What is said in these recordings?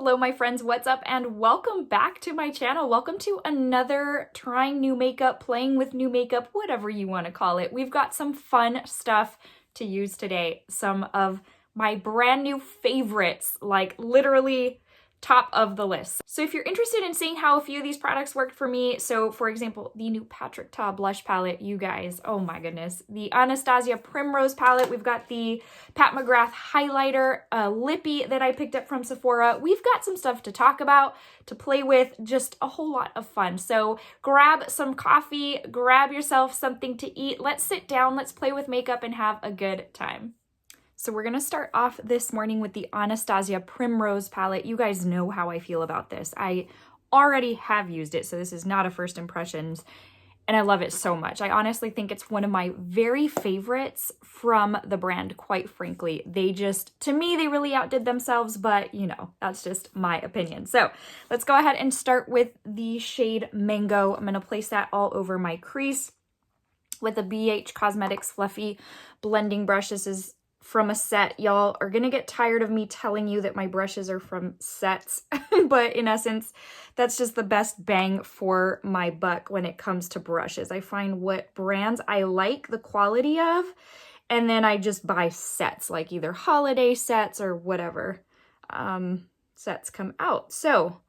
Hello my friends, what's up and welcome back to my channel. Welcome to another trying new makeup, playing with new makeup, whatever you want to call it. We've got some fun stuff to use today. Some of my brand new favorites, like literally top of the list. So if you're interested in seeing how a few of these products worked for me, so for example, the new Patrick Ta blush palette, you guys, oh my goodness. The Anastasia Primrose palette, we've got the Pat McGrath Highlighter, lippy that I picked up from Sephora. We've got some stuff to talk about, to play with, just a whole lot of fun. So grab some coffee, grab yourself something to eat. Let's sit down, let's play with makeup and have a good time. So we're gonna start off this morning with the Anastasia Primrose palette. You guys know how I feel about this. I already have used it, so this is not a first impressions, and I love it so much. I honestly think it's one of my very favorites from the brand, quite frankly. They just, to me, they really outdid themselves, but you know, that's just my opinion. So let's go ahead and start with the shade Mango. I'm gonna place that all over my crease with a BH Cosmetics Fluffy blending brush. This is from a set. Y'all are gonna get tired of me telling you that my brushes are from sets, but in essence, that's just the best bang for my buck when it comes to brushes. I find what brands I like the quality of, and then I just buy sets, like either holiday sets or whatever sets come out. So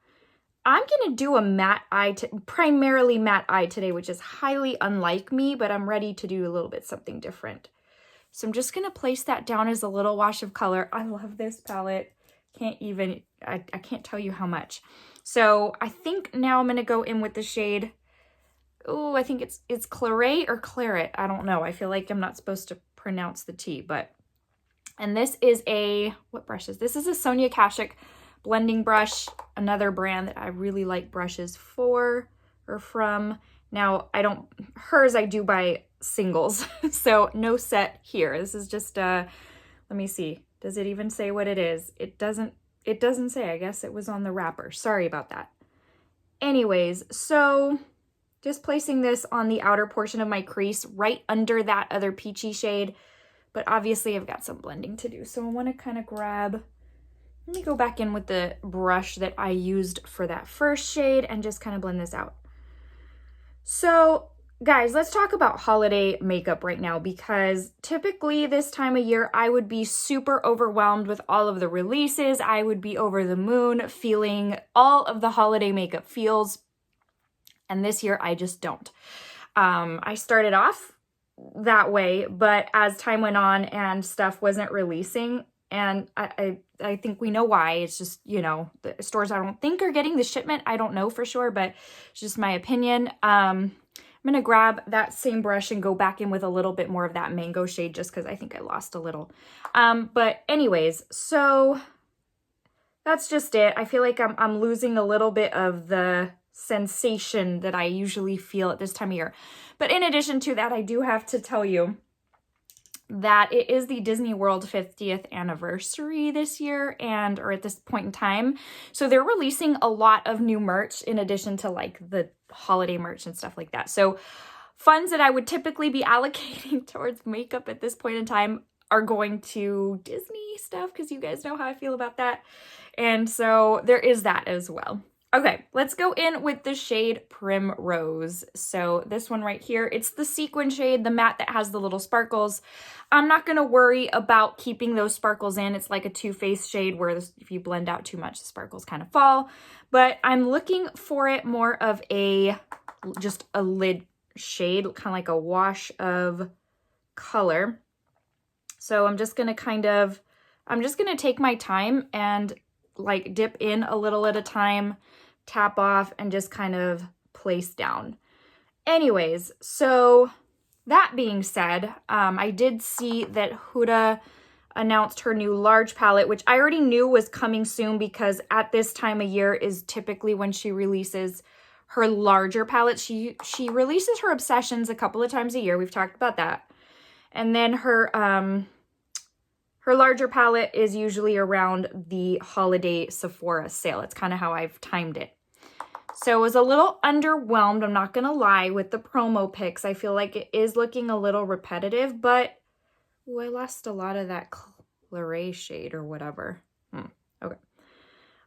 I'm gonna do a matte eye, primarily matte eye today, which is highly unlike me, but I'm ready to do a little bit something different. So I'm just going to place that down as a little wash of color. I love this palette. I can't tell you how much. So I think now I'm going to go in with the shade. Oh, I think it's Claret or Claret. I don't know. I feel like I'm not supposed to pronounce the T, but. And this is what brush is this? This is a Sonia Kashuk blending brush, another brand that I really like brushes for or from. Now, hers I do buy singles, so no set here. This is just, let me see. Does it even say what it is? It doesn't say. I guess it was on the wrapper. Sorry about that. Anyways, so just placing this on the outer portion of my crease, right under that other peachy shade, but obviously I've got some blending to do. So I want to kind of let me go back in with the brush that I used for that first shade and just kind of blend this out. So guys, let's talk about holiday makeup right now, because typically this time of year, I would be super overwhelmed with all of the releases. I would be over the moon feeling all of the holiday makeup feels. And this year I just don't. I started off that way, but as time went on and stuff wasn't releasing, and I think we know why. It's just, you know, the stores I don't think are getting the shipment. I don't know for sure, but it's just my opinion. I'm going to grab that same brush and go back in with a little bit more of that mango shade just because I think I lost a little. But anyways, so that's just it. I feel like I'm losing a little bit of the sensation that I usually feel at this time of year. But in addition to that, I do have to tell you that it is the Disney World 50th anniversary this year, or at this point in time. So they're releasing a lot of new merch in addition to like the holiday merch and stuff like that. So funds that I would typically be allocating towards makeup at this point in time are going to Disney stuff, because you guys know how I feel about that. And so there is that as well. Okay, let's go in with the shade Primrose. So this one right here, it's the sequin shade, the matte that has the little sparkles. I'm not going to worry about keeping those sparkles in. It's like a Too Faced shade where if you blend out too much, the sparkles kind of fall. But I'm looking for it more of just a lid shade, kind of like a wash of color. So I'm just going to take my time and like dip in a little at a time, tap off, and just kind of place down. Anyways, so that being said, I did see that Huda announced her new large palette, which I already knew was coming soon because at this time of year is typically when she releases her larger palette. She releases her Obsessions a couple of times a year. We've talked about that. And then her larger palette is usually around the holiday Sephora sale. It's kind of how I've timed it. So I was a little underwhelmed, I'm not going to lie, with the promo pics. I feel like it is looking a little repetitive, but I lost a lot of that Claret shade or whatever. Okay.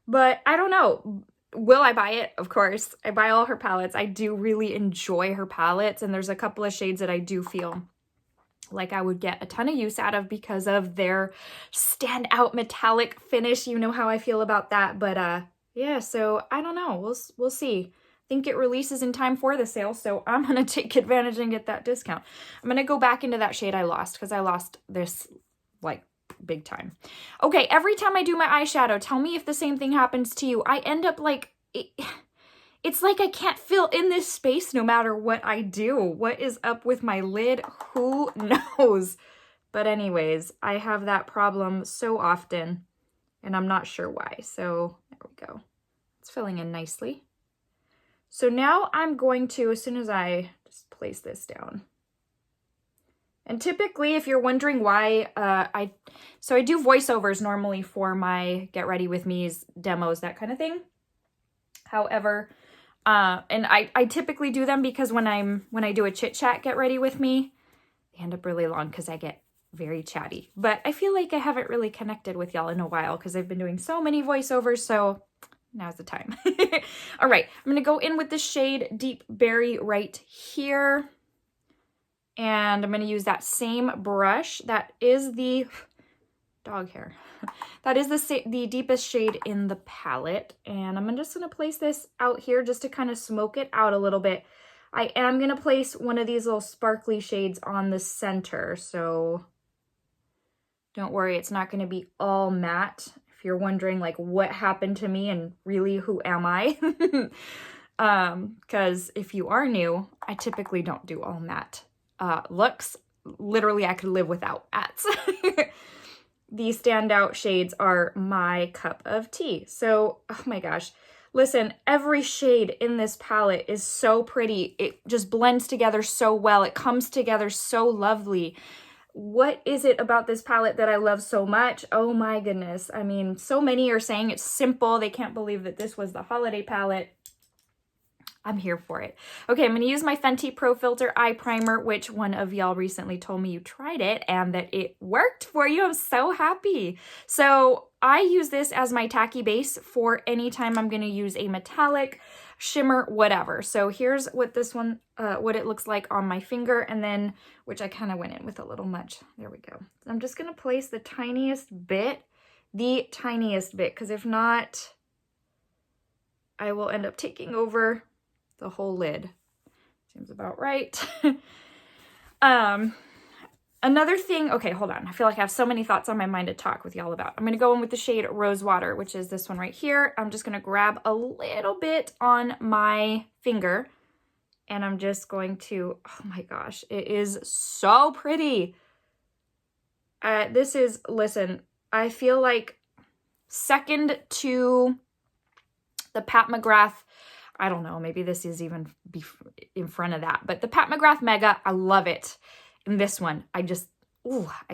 But I don't know. Will I buy it? Of course. I buy all her palettes. I do really enjoy her palettes, and there's a couple of shades that I do feel like I would get a ton of use out of because of their standout metallic finish. You know how I feel about that. But yeah, so I don't know. We'll see. I think it releases in time for the sale, so I'm going to take advantage and get that discount. I'm going to go back into that shade I lost because I lost this like big time. Okay, every time I do my eyeshadow, tell me if the same thing happens to you. I end up like, it's like I can't fill in this space no matter what I do. What is up with my lid? Who knows? But anyways, I have that problem so often, and I'm not sure why. So there we go. It's filling in nicely. So now I'm going to, as soon as I just place this down, and typically, if you're wondering why, I do voiceovers normally for my Get Ready With Me's demos, that kind of thing. However, and I typically do them because when I do a chit chat Get Ready With Me, they end up really long because I get very chatty. But I feel like I haven't really connected with y'all in a while because I've been doing so many voiceovers, so now's the time. All right, I'm gonna go in with the shade Deep Berry right here. And I'm going to use that same brush. That is the dog hair. That is the deepest shade in the palette. And I'm just going to place this out here just to kind of smoke it out a little bit. I am going to place one of these little sparkly shades on the center. So don't worry, it's not going to be all matte. If you're wondering like what happened to me and really who am I? Because if you are new, I typically don't do all matte looks. Literally, I could live without mattes. These standout shades are my cup of tea. So, oh my gosh. Listen, every shade in this palette is so pretty. It just blends together so well. It comes together so lovely. What is it about this palette that I love so much? Oh my goodness. I mean, so many are saying it's simple. They can't believe that this was the holiday palette. I'm here for it. Okay, I'm going to use my Fenty Pro Filter Eye Primer, which one of y'all recently told me you tried it and that it worked for you. I'm so happy. So I use this as my tacky base for any time I'm going to use a metallic, shimmer, whatever. So here's what this one, what it looks like on my finger, and then, which I kind of went in with a little much. There we go. I'm just going to place the tiniest bit, because if not, I will end up taking over the whole lid. Seems about right. Another thing, okay, hold on. I feel like I have so many thoughts on my mind to talk with y'all about. I'm going to go in with the shade Rose Water, which is this one right here. I'm just going to grab a little bit on my finger, and I'm just going to, oh my gosh, it is so pretty. This is, listen, I feel like second to the Pat McGrath, I don't know, maybe this is even in front of that, but the Pat McGrath Mega, I love it. And this one, I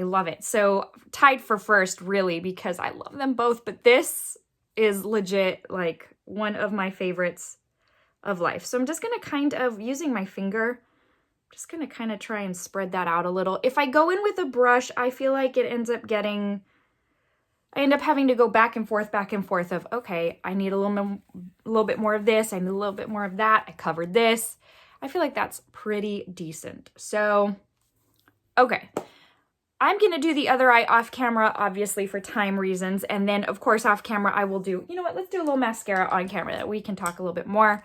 love it. So tied for first, really, because I love them both, but this is legit like one of my favorites of life. So I'm just going to kind of, using my finger, just going to kind of try and spread that out a little. If I go in with a brush, I feel like it ends up getting, I end up having to go back and forth of, okay, I need a little bit more of this. I need a little bit more of that. I covered this. I feel like that's pretty decent. So, okay. I'm going to do the other eye off camera, obviously for time reasons. And then, of course, off camera, I will do, you know what, let's do a little mascara on camera that we can talk a little bit more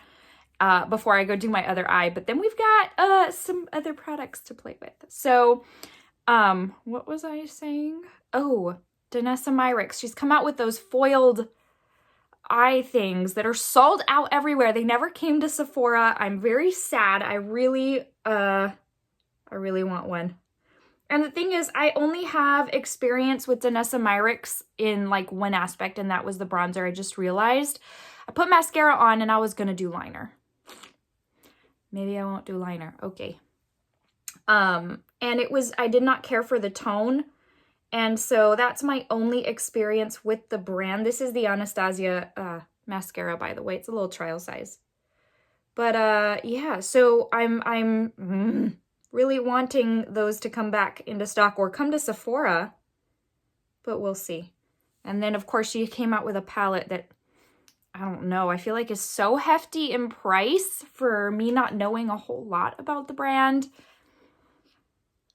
before I go do my other eye. But then we've got some other products to play with. So, what was I saying? Oh, Danessa Myricks. She's come out with those foiled eye things that are sold out everywhere. They never came to Sephora. I'm very sad. I really want one. And the thing is, I only have experience with Danessa Myricks in like one aspect, and that was the bronzer. I just realized I put mascara on and I was going to do liner. Maybe I won't do liner. Okay. And I did not care for the tone. And so that's my only experience with the brand. This is the Anastasia mascara, by the way. It's a little trial size. But yeah, so I'm really wanting those to come back into stock or come to Sephora, but we'll see. And then, of course, she came out with a palette that I don't know, I feel like is so hefty in price for me not knowing a whole lot about the brand.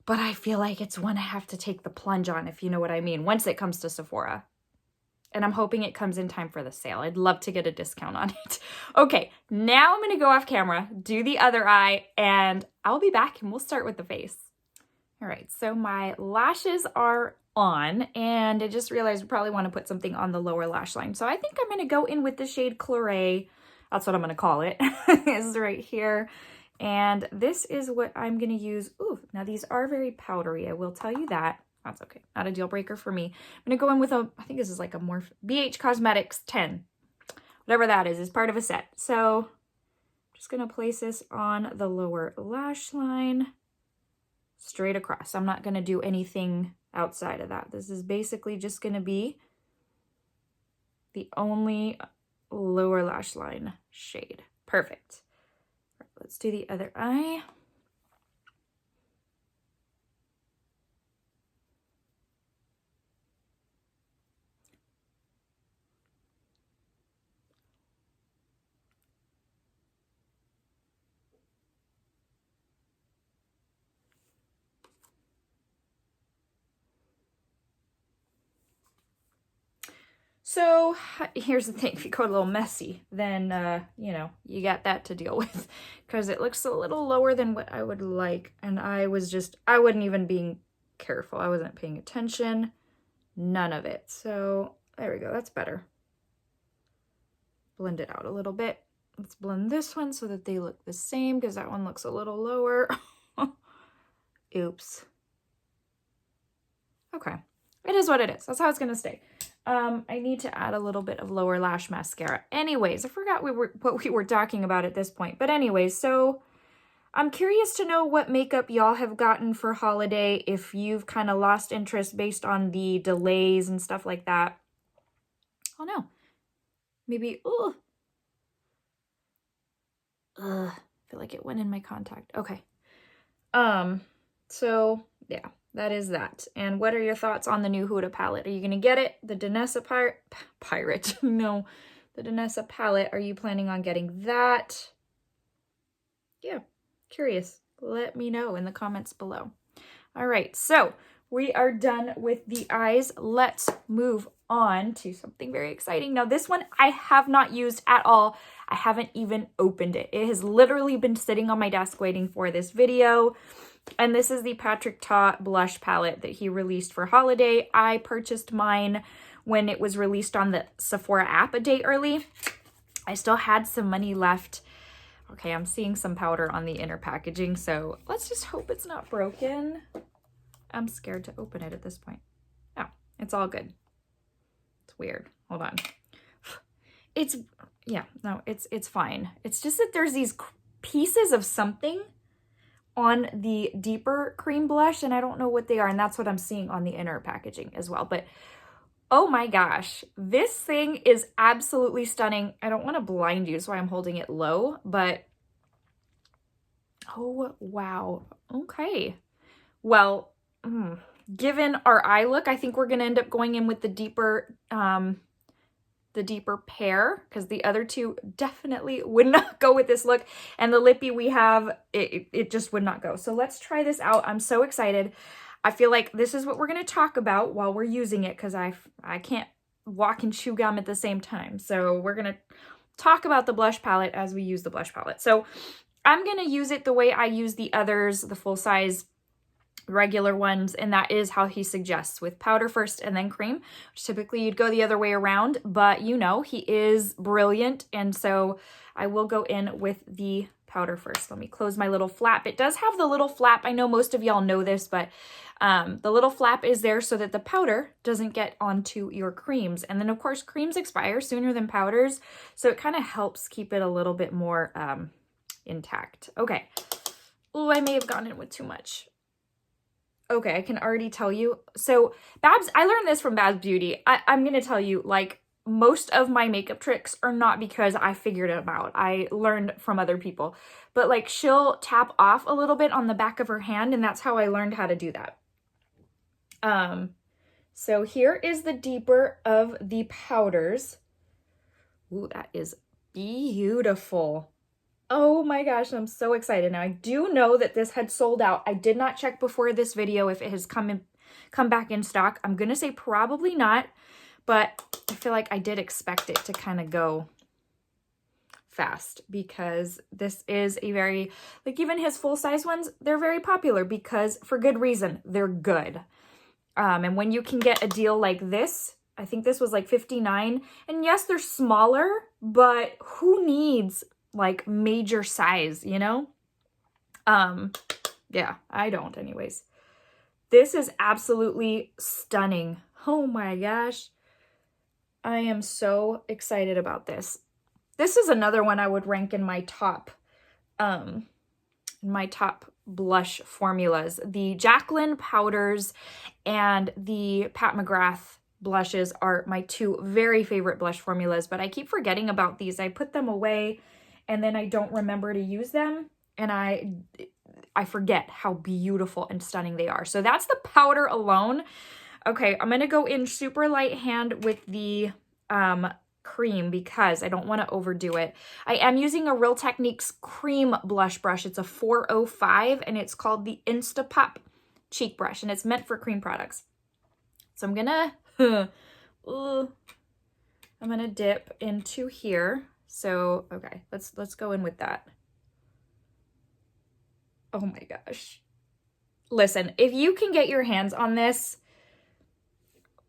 But I feel like it's one I have to take the plunge on, if you know what I mean, once it comes to Sephora. And I'm hoping it comes in time for the sale. I'd love to get a discount on it. Okay, now I'm gonna go off camera, do the other eye, and I'll be back and we'll start with the face. All right, so my lashes are on, and I just realized we probably want to put something on the lower lash line. So I think I'm gonna go in with the shade Claret. That's what I'm gonna call it. It's right here. And this is what I'm gonna use. Ooh, now these are very powdery, I will tell you that. That's okay, not a deal breaker for me. I'm gonna go in with I think this is like a BH Cosmetics 10. Whatever that is part of a set. So I'm just gonna place this on the lower lash line, straight across. I'm not gonna do anything outside of that. This is basically just gonna be the only lower lash line shade. Perfect. Let's do the other eye. So here's the thing, if you go a little messy, then, you know, you got that to deal with, because it looks a little lower than what I would like. And I wasn't even being careful. I wasn't paying attention, none of it. So there we go, that's better. Blend it out a little bit. Let's blend this one so that they look the same, because that one looks a little lower. Oops. Okay, it is what it is. That's how it's gonna stay. I need to add a little bit of lower lash mascara. Anyways, I forgot what we were talking about at this point. But anyways, so I'm curious to know what makeup y'all have gotten for holiday, if you've kind of lost interest based on the delays and stuff like that. Oh no. Maybe, I feel like it went in my contact. Okay. So yeah. That is that. And what are your thoughts on the new Huda palette? Are you going to get it? The Danessa Pirate? No. The Danessa palette. Are you planning on getting that? Yeah. Curious. Let me know in the comments below. All right. So we are done with the eyes. Let's move on to something very exciting. Now this one I have not used at all. I haven't even opened it. It has literally been sitting on my desk waiting for this video. And this is the Patrick Ta blush palette that he released for holiday. I purchased mine when it was released on the Sephora app a day early. I still had some money left. Okay, I'm seeing some powder on the inner packaging, so let's just hope it's not broken. I'm scared to open it at this point. Oh, it's all good. It's weird. Hold on. It's fine. It's just that there's these pieces of something on the deeper cream blush, and I don't know what they are, and that's what I'm seeing on the inner packaging as well. But oh my gosh, this thing is absolutely stunning. I don't want to blind you, so I'm holding it low, but oh wow. Okay, well, given our eye look, I think we're gonna end up going in with the deeper pear, because the other two definitely would not go with this look, and the lippy we have, it just would not go. So let's try this out. I'm so excited. I feel like this is what we're going to talk about while we're using it, because I can't walk and chew gum at the same time. So we're going to talk about the blush palette as we use the blush palette. So I'm going to use it the way I use the others, the full size regular ones, and that is how he suggests, with powder first and then cream, which typically you'd go the other way around, but you know, he is brilliant, and so I will go in with the powder first. Let me close my little flap. It does have the little flap. I know most of y'all know this, but the little flap is there so that the powder doesn't get onto your creams. And then of course creams expire sooner than powders, so it kind of helps keep it a little bit more intact. Okay. Oh, I may have gone in with too much. Okay, I can already tell you. So Babs, I learned this from Babs Beauty. I'm going to tell you, like, most of my makeup tricks are not because I figured them out. I learned from other people. But, like, she'll tap off a little bit on the back of her hand, and that's how I learned how to do that. So here is the deeper of the powders. Ooh, that is beautiful. Oh my gosh, I'm so excited. Now I do know that this had sold out. I did not check before this video if it has come back in stock. I'm gonna say probably not, but I feel like I did expect it to kind of go fast because this is a very, like even his full-size ones, they're very popular because for good reason, they're good. And when you can get a deal like this, I think this was like $59, and yes, they're smaller, but who needs like major size, you know? Yeah, I don't anyways. This is absolutely stunning. Oh my gosh. I am so excited about this. This is another one I would rank in my top blush formulas. The Jaclyn powders and the Pat McGrath blushes are my two very favorite blush formulas, but I keep forgetting about these. I put them away and then I don't remember to use them, and I forget how beautiful and stunning they are. So that's the powder alone. Okay, I'm gonna go in super light hand with the cream because I don't want to overdo it. I am using a Real Techniques cream blush brush. It's a 405 and it's called the Instapop cheek brush, and it's meant for cream products. So I'm gonna I'm gonna dip into here. So okay, let's go in with that. Oh my gosh. Listen, if you can get your hands on this,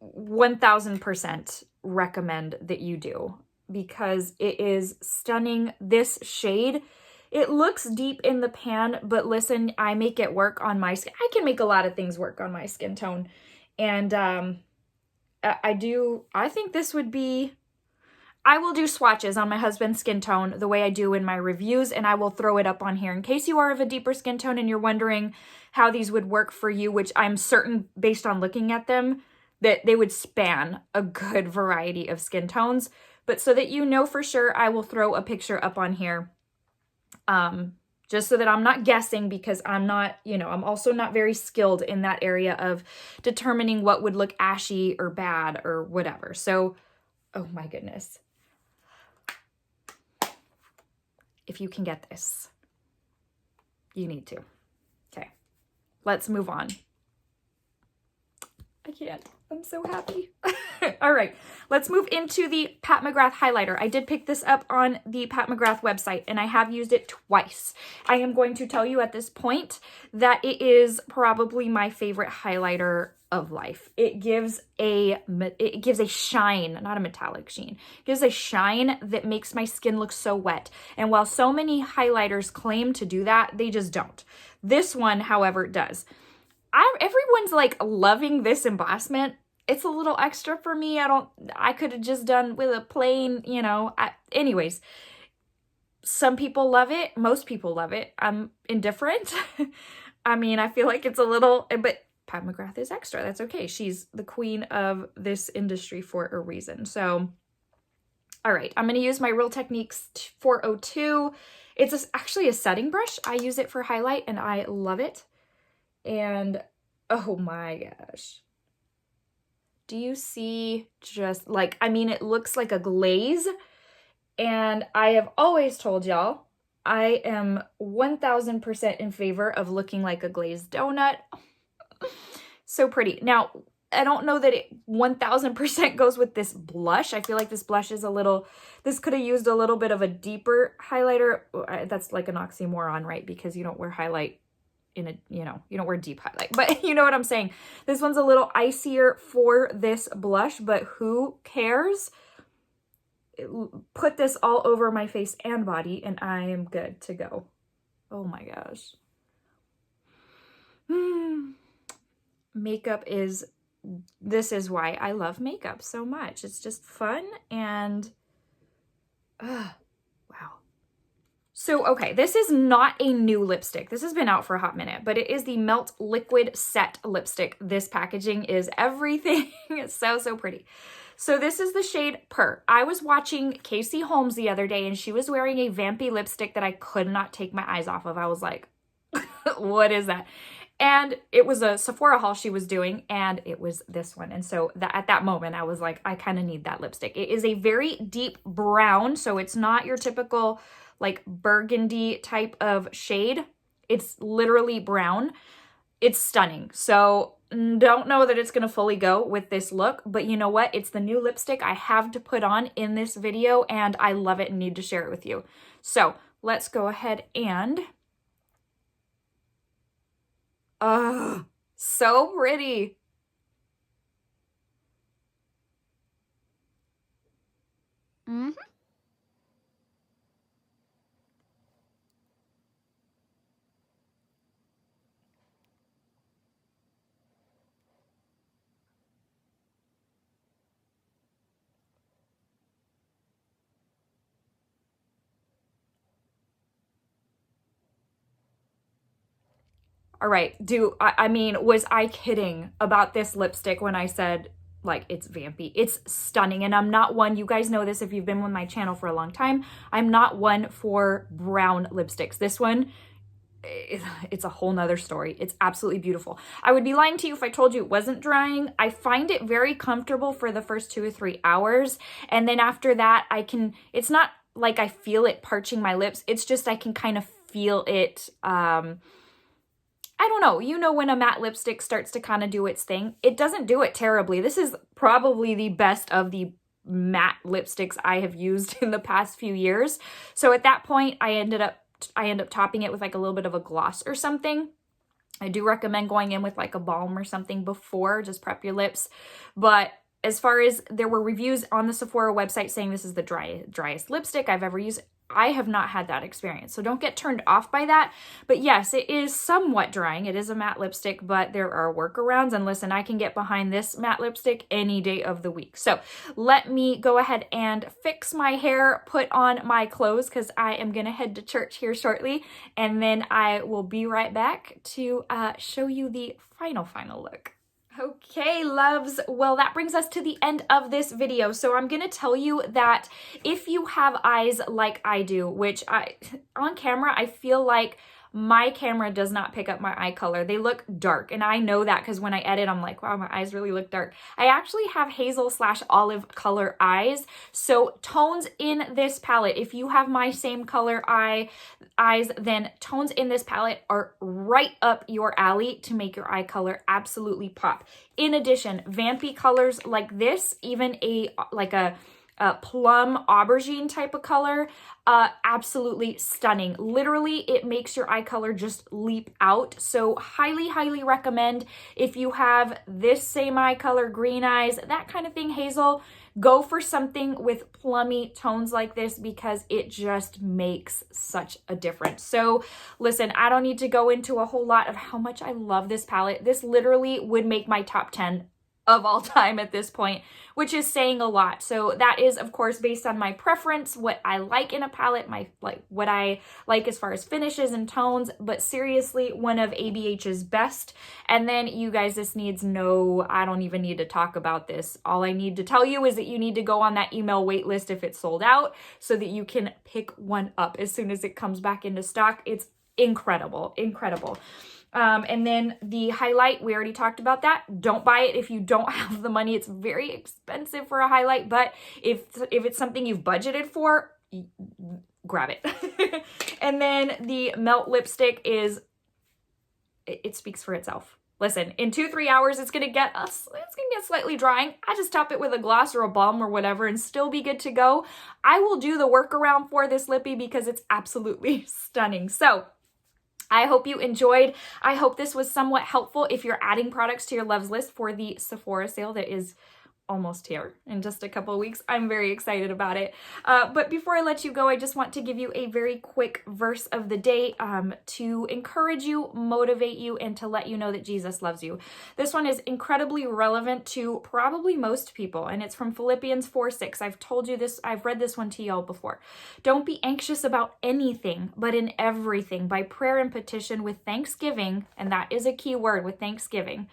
1000% recommend that you do, because it is stunning. This shade, it looks deep in the pan, but listen, I make it work on my skin. I can make a lot of things work on my skin tone. And I think this would be, I will do swatches on my husband's skin tone the way I do in my reviews, and I will throw it up on here in case you are of a deeper skin tone and you're wondering how these would work for you, which I'm certain based on looking at them that they would span a good variety of skin tones. But so that you know for sure, I will throw a picture up on here just so that I'm not guessing, because I'm not, you know, I'm also not very skilled in that area of determining what would look ashy or bad or whatever. So, oh my goodness. If you can get this, you need to. Okay, let's move on. I can't. I'm so happy. All right, let's move into the Pat McGrath highlighter. I did pick this up on the Pat McGrath website, and I have used it twice. I am going to tell you at this point that it is probably my favorite highlighter of life. It gives a shine, not a metallic sheen. It gives a shine that makes my skin look so wet. And while so many highlighters claim to do that, they just don't. This one, however, does. Everyone's like loving this embossment. It's a little extra for me. I could have just done with a plain, you know, anyways. Some people love it. Most people love it. I'm indifferent. I mean, I feel like it's a little, but Pat McGrath is extra. That's okay. She's the queen of this industry for a reason. So, all right, I'm going to use my Real Techniques 402. It's actually a setting brush. I use it for highlight and I love it. And oh my gosh. Do you see just like, I mean, it looks like a glaze. And I have always told y'all, I am 1000% in favor of looking like a glazed donut. So pretty. Now, I don't know that it 1000% goes with this blush. I feel like this blush is a little, this could have used a little bit of a deeper highlighter. That's like an oxymoron, right? Because you don't wear highlight in a, you know, you don't wear deep highlight, but you know what I'm saying. This one's a little icier for this blush, but who cares? Put this all over my face and body and I am good to go. Oh my gosh. Makeup is, this is why I love makeup so much. It's just fun and wow. So, okay, this is not a new lipstick. This has been out for a hot minute, but it is the Melt Liquid Set Lipstick. This packaging is everything. It's so, so pretty. So this is the shade Purr. I was watching Casey Holmes the other day and she was wearing a vampy lipstick that I could not take my eyes off of. I was like, what is that? And it was a Sephora haul she was doing, and it was this one. And so at that moment, I was like, I kind of need that lipstick. It is a very deep brown, so it's not your typical like burgundy type of shade. It's literally brown. It's stunning. So don't know that it's going to fully go with this look, but you know what? It's the new lipstick I have to put on in this video, and I love it and need to share it with you. So let's go ahead and... Oh, so pretty. Mm-hmm. All right, I mean, was I kidding about this lipstick when I said, like, it's vampy? It's stunning, and I'm not one, you guys know this if you've been with my channel for a long time, I'm not one for brown lipsticks. This one, it's a whole nother story. It's absolutely beautiful. I would be lying to you if I told you it wasn't drying. I find it very comfortable for the first 2 or 3 hours, and then after that, it's not like I feel it parching my lips, it's just I can kind of feel it, I don't know, you know when a matte lipstick starts to kind of do its thing. It doesn't do it terribly. This is probably the best of the matte lipsticks I have used in the past few years. So at that point, I end up topping it with like a little bit of a gloss or something. I do recommend going in with like a balm or something before, just prep your lips. But as far as there were reviews on the Sephora website saying this is the driest lipstick I've ever used, I have not had that experience. So don't get turned off by that. But yes, it is somewhat drying. It is a matte lipstick, but there are workarounds. And listen, I can get behind this matte lipstick any day of the week. So let me go ahead and fix my hair, put on my clothes, because I am going to head to church here shortly. And then I will be right back to show you the final look. Okay, loves. Well, that brings us to the end of this video. So I'm going to tell you that if you have eyes like I do, which on camera, I feel like my camera does not pick up my eye color. They look dark, and I know that because when I edit, I'm like, wow, my eyes really look dark. I actually have hazel/olive color eyes. So tones in this palette, if you have my same color eyes, then tones in this palette are right up your alley to make your eye color absolutely pop. In addition, vampy colors like this, even a plum aubergine type of color, absolutely stunning. Literally, it makes your eye color just leap out. So highly recommend if you have this same eye color, green eyes, that kind of thing, hazel, go for something with plummy tones like this because it just makes such a difference. So listen, I don't need to go into a whole lot of how much I love this palette. This literally would make my top 10 of all time at this point, which is saying a lot. So that is, of course, based on my preference, what I like in a palette, what I like as far as finishes and tones, but seriously, one of ABH's best. And then you guys, I don't even need to talk about this. All I need to tell you is that you need to go on that email wait list if it's sold out so that you can pick one up as soon as it comes back into stock. It's incredible. And then the highlight, we already talked about that. Don't buy it if you don't have the money. It's very expensive for a highlight, but if it's something you've budgeted for, grab it. And then the Melt lipstick it speaks for itself. Listen, in 2-3 hours, it's gonna get slightly drying. I just top it with a gloss or a balm or whatever and still be good to go. I will do the workaround for this lippy because it's absolutely stunning. So I hope you enjoyed. I hope this was somewhat helpful if you're adding products to your loves list for the Sephora sale that is almost here in just a couple of weeks. I'm very excited about it. But before I let you go, I just want to give you a very quick verse of the day to encourage you, motivate you, and to let you know that Jesus loves you. This one is incredibly relevant to probably most people, and it's from Philippians 4:6. I've told you this, I've read this one to y'all before. Don't be anxious about anything, but in everything, by prayer and petition with thanksgiving, and that is a key word, with thanksgiving,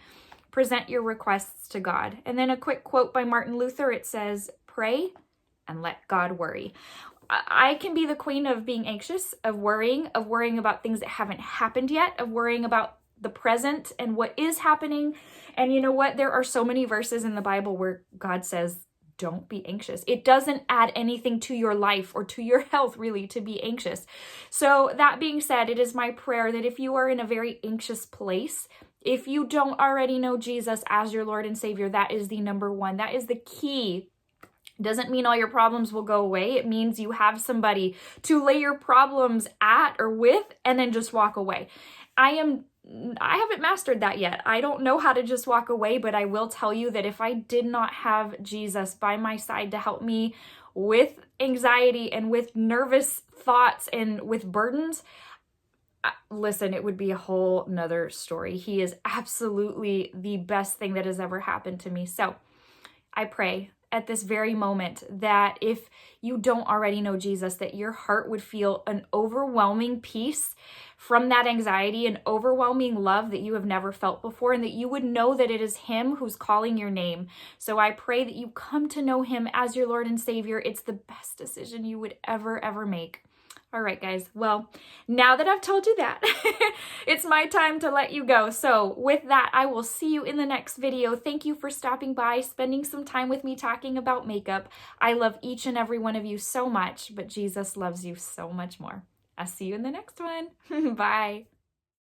present your requests to God. And then a quick quote by Martin Luther. It says, pray and let God worry. I can be the queen of being anxious, of worrying about things that haven't happened yet, of worrying about the present and what is happening. And you know what? There are so many verses in the Bible where God says, don't be anxious. It doesn't add anything to your life or to your health, really, to be anxious. So that being said, it is my prayer that if you are in a very anxious place, if you don't already know Jesus as your Lord and Savior, that is the number one. That is the key. Doesn't mean all your problems will go away. It means you have somebody to lay your problems at or with and then just walk away. I haven't mastered that yet. I don't know how to just walk away, but I will tell you that if I did not have Jesus by my side to help me with anxiety and with nervous thoughts and with burdens, listen, it would be a whole nother story. He is absolutely the best thing that has ever happened to me. So I pray at this very moment that if you don't already know Jesus, that your heart would feel an overwhelming peace from that anxiety, an overwhelming love that you have never felt before, and that you would know that it is Him who's calling your name. So I pray that you come to know Him as your Lord and Savior. It's the best decision you would ever make. All right, guys. Well, now that I've told you that, it's my time to let you go. So with that, I will see you in the next video. Thank you for stopping by, spending some time with me talking about makeup. I love each and every one of you so much, but Jesus loves you so much more. I'll see you in the next one. Bye.